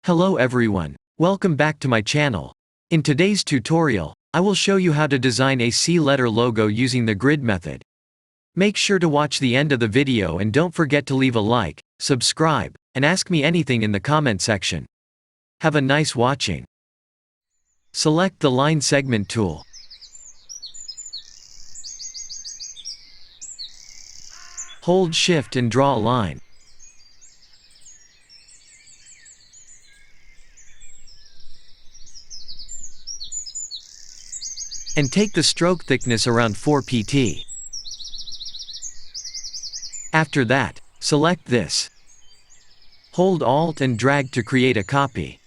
Hello everyone. Welcome back to my channel. In today's tutorial, I will show you how to design a C-letter logo using the grid method. Make sure to watch the end of the video and don't forget to leave a like, subscribe, and ask me anything in the comment section. Have a nice watching. Select the line segment tool. Hold Shift and draw a line. And take the stroke thickness around 4 pt. After that, select this. Hold Alt and drag to create a copy.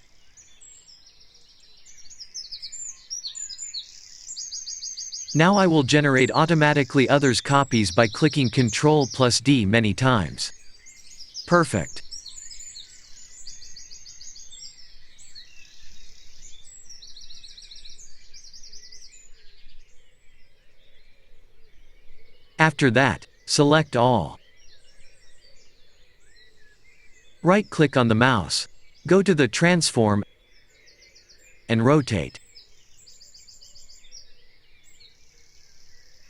Now I will generate automatically others copies by clicking Ctrl+D many times. Perfect. After that, select all. Right-click on the mouse. Go to the transform and rotate.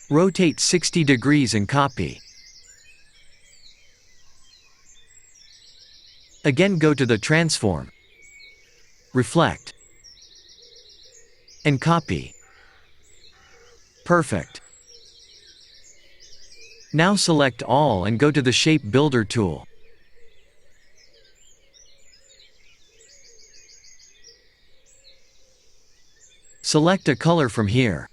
Rotate 60 degrees and copy. Again go to the transform, reflect, and copy. Perfect. Now select all and go to the Shape Builder tool. Select a color from here.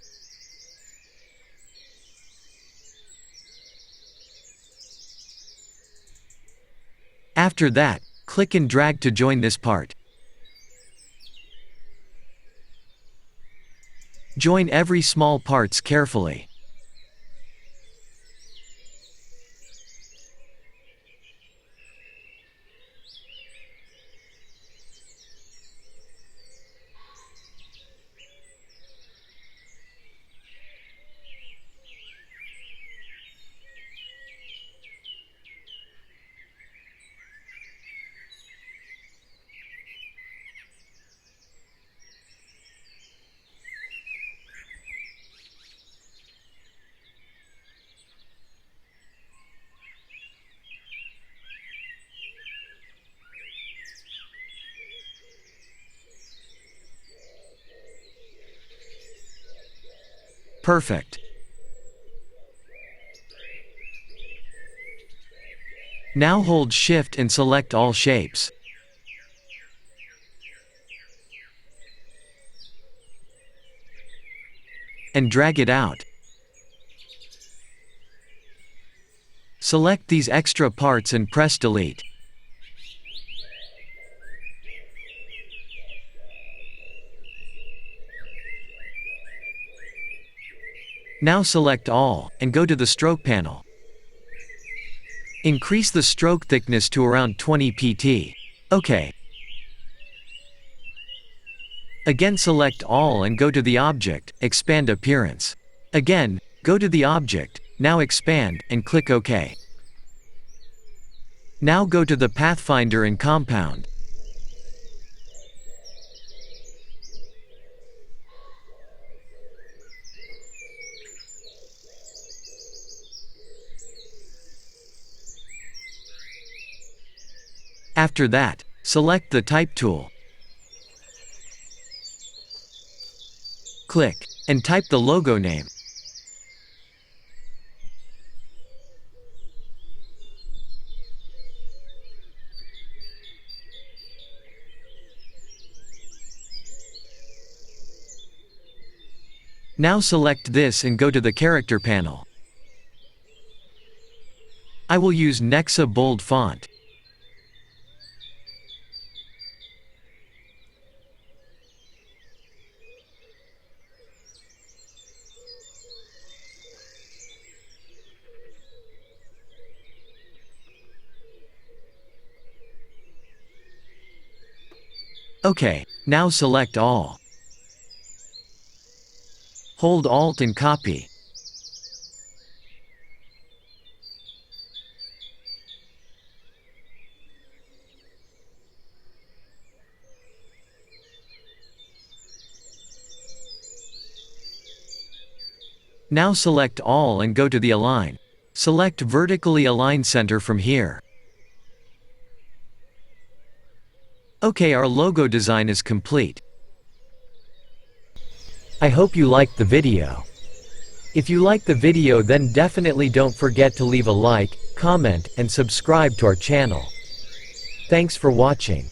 After that, click and drag to join this part. Join every small parts carefully. Perfect. Now hold Shift and select all shapes. And drag it out. Select these extra parts and press Delete. Now select all, and go to the stroke panel. Increase the stroke thickness to around 20 pt. OK. Again select all and go to the object, expand appearance. Again, go to the object, now expand, and click OK. Now go to the Pathfinder and compound. After that, select the Type tool. Click, and type the logo name. Now select this and go to the character panel. I will use Nexa bold font. OK, now select all. Hold Alt and copy. Now select all and go to the Align. Select Vertically Align Center from here. Okay, our logo design is complete. I hope you liked the video. If you liked the video, then definitely don't forget to leave a like, comment, and subscribe to our channel. Thanks for watching.